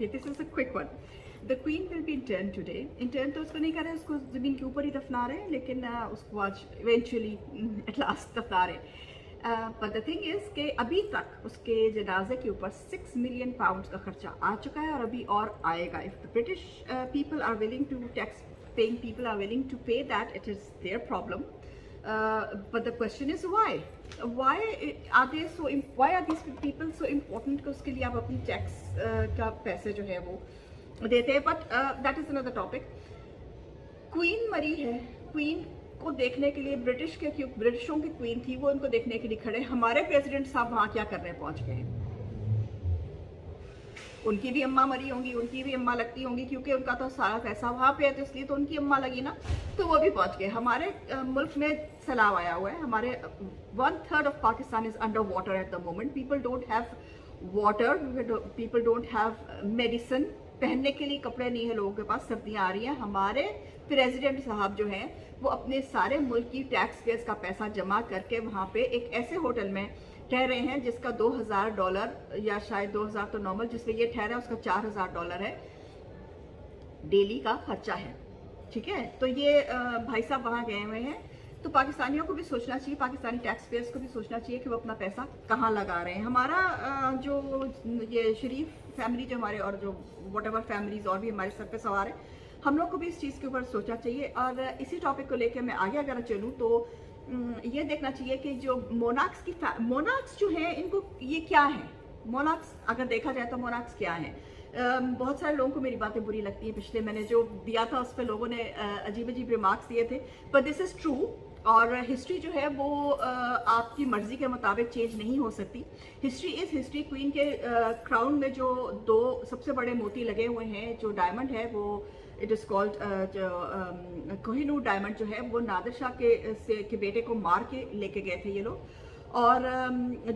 Okay, this is a quick one. The Queen will be interned today. Intern तो उसको नहीं कर रहे, उसको ज़मीन के ऊपर ही दफना रहे हैं, लेकिन उसको आज eventually at last दफना रहे हैं. But the thing is कि अभी तक उसके जनाजे के ऊपर 6 million pounds का खर्चा आ चुका है और अभी और आएगा. If the British people are willing to, tax-paying people are willing to pay that, it is their problem. But the question is why? Why are these people so important कि उसके लिए आप अपनी टैक्स का पैसे जो है वो देते हैं? But that is another topic. Queen मरी है, क्वीन को देखने के लिए ब्रिटिशों की क्वीन थी, वो उनको देखने के लिए खड़े. हमारे प्रेसिडेंट साहब वहाँ क्या कर रहे हैं, पहुँच गए हैं. उनकी भी अम्मा मरी होंगी, उनकी भी अम्मा लगती होंगी, क्योंकि उनका तो सारा पैसा वहाँ पे है, तो इसलिए तो उनकी अम्मा लगी ना, तो वो भी पहुँच गए. हमारे मुल्क में सैलाब आया हुआ है. हमारे 1/3 of Pakistan is under water at the moment. People don't have water, people don't have medicine, पहनने के लिए कपड़े नहीं है लोगों के पास, सर्दियाँ आ रही हैं. हमारे प्रेसिडेंट साहब जो हैं वो अपने सारे मुल्क की टैक्स पेयर्स का पैसा जमा करके वहाँ पे एक ऐसे होटल में ठहर रहे हैं जिसका $2,000 या शायद 2,000 तो नॉर्मल, जिसमें ये ठहरा उसका $4,000 है डेली का खर्चा है. ठीक है, तो ये भाई साहब वहाँ गए हुए हैं. तो पाकिस्तानियों को भी सोचना चाहिए, पाकिस्तानी टैक्स पेयर्स को भी सोचना चाहिए कि वो अपना पैसा कहाँ लगा रहे हैं. हमारा जो ये शरीफ फैमिली जो हमारे और जो व्हाटएवर फैमिलीज और भी हमारे सर पे सवार है, हम लोग को भी इस चीज़ के ऊपर सोचना चाहिए. और इसी टॉपिक को लेकर मैं आगे अगर चलूँ तो ये देखना चाहिए कि जो मोनार्क्स जो हैं, इनको ये क्या है. मोनार्क्स अगर देखा जाए तो मोनार्क्स क्या है. बहुत सारे लोगों को मेरी बातें बुरी लगती हैं. पिछले मैंने जो दिया था उस पर लोगों ने अजीब अजीब रिमार्क्स दिए थे, बट दिस इज़ ट्रू. और हिस्ट्री जो है वो आपकी मर्जी के मुताबिक चेंज नहीं हो सकती. History is history. क्वीन के क्राउन में जो 2 सबसे बड़े मोती लगे हुए हैं, जो डायमंड है वो it is called Kohinoor diamond जो है वो नादिर शाह के बेटे को मार के लेके गए थे ये लोग. और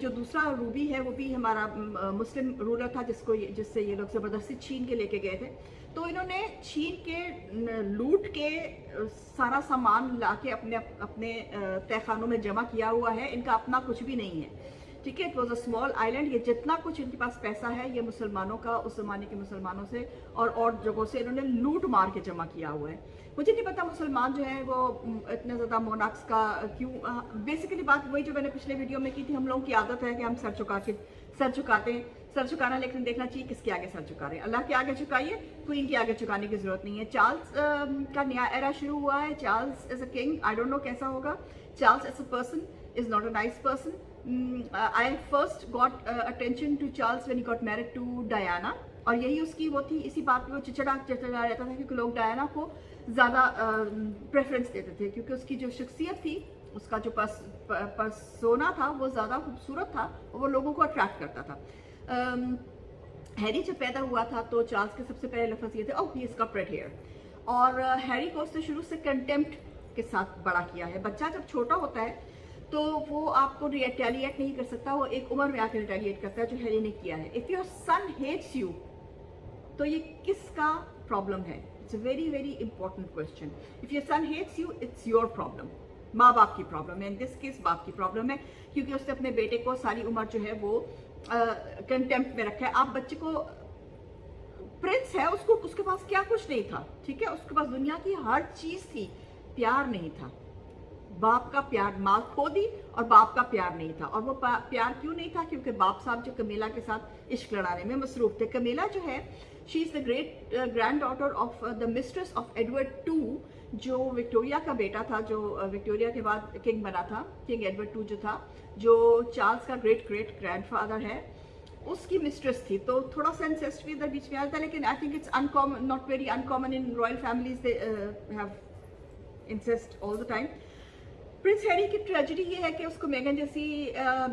जो दूसरा रूबी है वो भी हमारा मुस्लिम रूलर था जिससे ये लोग ज़बरदस्ती छीन के लेके गए थे. तो इन्होंने छीन के लूट के सारा सामान लाके अपने तहखानों में जमा किया हुआ है. इनका अपना कुछ भी नहीं है. ठीक है, it was a small island. ये जितना कुछ इनके पास पैसा है ये मुसलमानों का, उस जमाने के मुसलमानों से और जगहों से इन्होंने लूट मार के जमा किया हुआ है. मुझे नहीं पता मुसलमान जो है वो इतने ज़्यादा मोनार्क्स का क्यों. बेसिकली बात वही जो मैंने पिछले वीडियो में की थी. हम लोगों की आदत है कि हम सर झुकाते हैं. सर झुकाना, लेकिन देखना चाहिए किसके आगे सर झुका रहे हैं. अल्लाह के आगे झुकाइए, क्वीन के आगे झुकाने की जरूरत नहीं है. चार्ल्स का नया एरा शुरू हुआ है. Charles is a king. I don't know कैसा होगा. Charles as a person is not a nice person. I first got attention to Charles when he got married to Diana, और यही उसकी वो थी. इसी बात पे वो चिचड़ा रहता था क्योंकि लोग डायना को ज़्यादा प्रेफरेंस देते थे, क्योंकि उसकी जो शख्सियत थी, उसका जो पर्सोना था वो ज़्यादा खूबसूरत था और वो लोगों को अट्रैक्ट करता था. हैरी जब पैदा हुआ था तो चार्ल्स के सबसे पहले लफ्ज़ ये थे, oh he is got red hair. और हैरी को उसने शुरू से कंटेम्प्ट के साथ बड़ा किया है. बच्चा जब छोटा होता है तो वो आपको रिटेलिएट नहीं कर सकता, वो एक उम्र में आकर रिटेलिएट करता है, जो हैरी ने किया है. If your son hates you, तो ये किसका प्रॉब्लम है? It's a very very important question. If your son hates you, it's your problem. माँ बाप की प्रॉब्लम है. इन दिस केस बाप की प्रॉब्लम है, क्योंकि उसने अपने बेटे को सारी उम्र जो है वो कंटेम्प्ट में रखा है. आप बच्चे को, प्रिंस है, उसके पास क्या कुछ नहीं था. ठीक है, उसके पास दुनिया की हर चीज़ थी, प्यार नहीं था. बाप का प्यार, माँ खो दी और बाप का प्यार नहीं था. और वो प्यार क्यों नहीं था? क्योंकि बाप साहब जो कमीला के साथ इश्क लड़ाने में मसरूफ थे. कमीला जो है, she is the great grand daughter of the mistress of Edward II, जो विक्टोरिया का बेटा था, जो विक्टोरिया के बाद किंग बना था. किंग एडवर्ड II जो था, जो चार्ल्स का ग्रेट ग्रैंडफादर है, उसकी मिस्ट्रेस थी. तो थोड़ा सा इंसेस्ट भी इधर बीच में आया था, लेकिन I think it's uncommon, not very uncommon in royal families. They have incest all the time. Prince Harry की ट्रेजेडी ये है कि उसको मेगन जैसी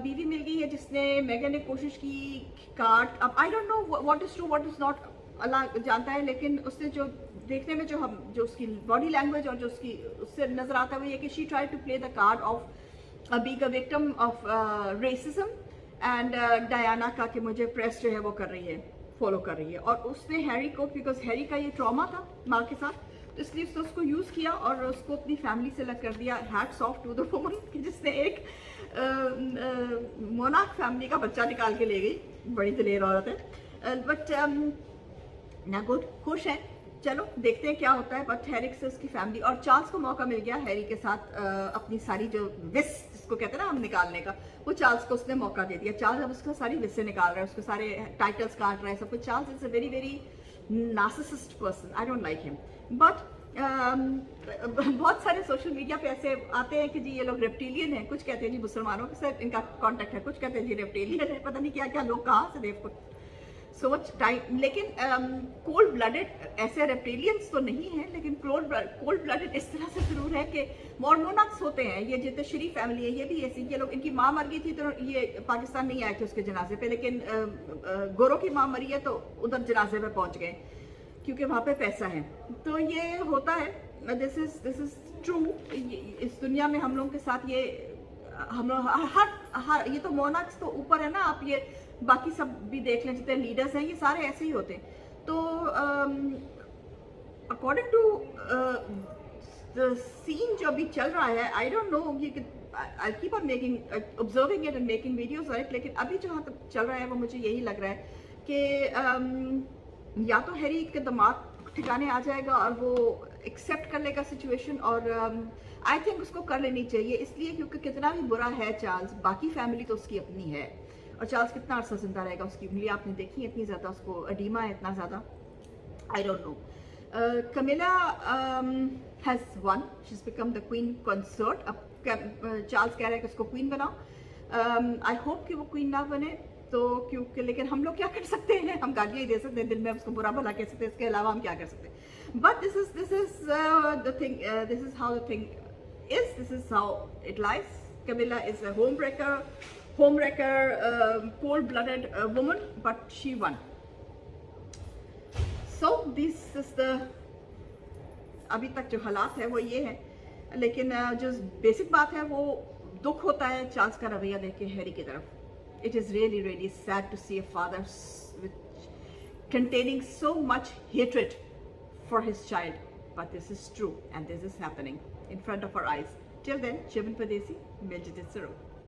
बीवी मिल गई है, जिसने, मेगन ने कोशिश की कार्ड, अब I don't know what is true what is not, अल्लाह जानता है. लेकिन उसने जो देखने में जो उसकी बॉडी लैंग्वेज और जो उससे नजर आता है वो ये कि she try to play the card of being a victim of racism and Diana का, कि मुझे प्रेस जो है वो कर रही है, फॉलो कर रही है. और उसने हैरी को, बिकॉज हैरी का ये ट्रॉमा था माँ के साथ, तो इसलिए उसने उसको यूज़ किया और उसको अपनी फैमिली से अलग कर दिया. Hats off to the woman कि जिसने एक मोनार्क फैमिली का बच्चा निकाल के ले गई. बड़ी दलेर औरत है. बट ना गुड, खुश है। चलो देखते हैं क्या होता है। बट हैरी से उसकी फैमिली और चार्ल्स को मौका मिल गया हैरी के साथ अपनी सारी जो विस जिसको कहते हैं ना हम निकालने का, वो चार्ल्स को उसने मौका दे दिया। चार्ल्स अब उसको सारी विस्से निकाल रहा है, उसको सारे टाइटल्स काट रहा है, सब कुछ। Charles is a very very narcissist person, I don't like him. But बहुत सारे सोशल मीडिया पे ऐसे आते हैं कि जी ये लोग रेप्टिलियन है, कुछ कहते हैं जी मुसलमानों के साथ इनका कांटेक्ट है, कुछ कहते हैं जी रेप्टिलियन है, पता नहीं क्या क्या लोग कहाँ से देव को सोच टाइम। लेकिन कोल्ड ब्लडेड ऐसे रेप्टिलियंस तो नहीं है, लेकिन कोल्ड ब्लडेड इस तरह से जरूर है कि मोनोनाक्स होते हैं। ये जितने शरीफ फैमिली है ये भी ऐसी, ये लोग, इनकी माँ मर गई थी तो ये पाकिस्तान नहीं आए थे उसके जनाजे पे, लेकिन गोरों की माँ मरी है तो उधर जनाजे पे पहुंच गए क्योंकि वहाँ पे पैसा है। तो ये होता है, दिस इज ट्रू। इस दुनिया में हम लोगों के साथ ये हम लोग हर ये तो मोनाक्स तो ऊपर है ना, आप ये बाकी सब भी देख लें जितने लीडर्स हैं ये सारे ऐसे ही होते हैं। तो अकॉर्डिंग टू द सीन जो अभी चल रहा है, आई don't no, I keep on making observing it and making videos on it, लेकिन अभी जहाँ तक चल रहा है वो मुझे यही लग रहा है कि या तो हैरी के दिमाग ठिकाने आ जाएगा और वो एक्सेप्ट कर लेगा सिचुएशन, और आई थिंक उसको कर लेनी चाहिए, इसलिए क्योंकि कितना भी बुरा है चार्ल्स, बाकी फैमिली तो उसकी अपनी है। और चार्ल्स कितना अर्सा जिंदा रहेगा, उसकी उंगली आपने देखी है इतनी ज़्यादा, उसको अडीमा है इतना ज़्यादा, I don't know. Camilla has one, she is become the queen consort. अब चार्ल्स कह रहा है कि उसको क्वीन बनाओ। आई होप कि वो क्वीन ना बने, तो क्योंकि लेकिन हम लोग क्या कर सकते हैं, हम गालियाँ ही दे सकते हैं, दिल में उसको बुरा भला कह सकते हैं, इसके अलावा हम क्या कर सकते हैं। But this is the thing, this is how the thing is, this is how it lies. Camilla is a homewrecker, cold-blooded woman, but she won. So this is the अभी तक जो हालात है वो ये है, लेकिन जो बेसिक बात है वो दुख होता है चार्ल्स का रवैया देख के हैरी की तरफ। It is really really sad to see a father containing so much hatred for his child, but this is true and this is happening in front of our eyes. Till then, Chaman Padesi, Miljit Saro.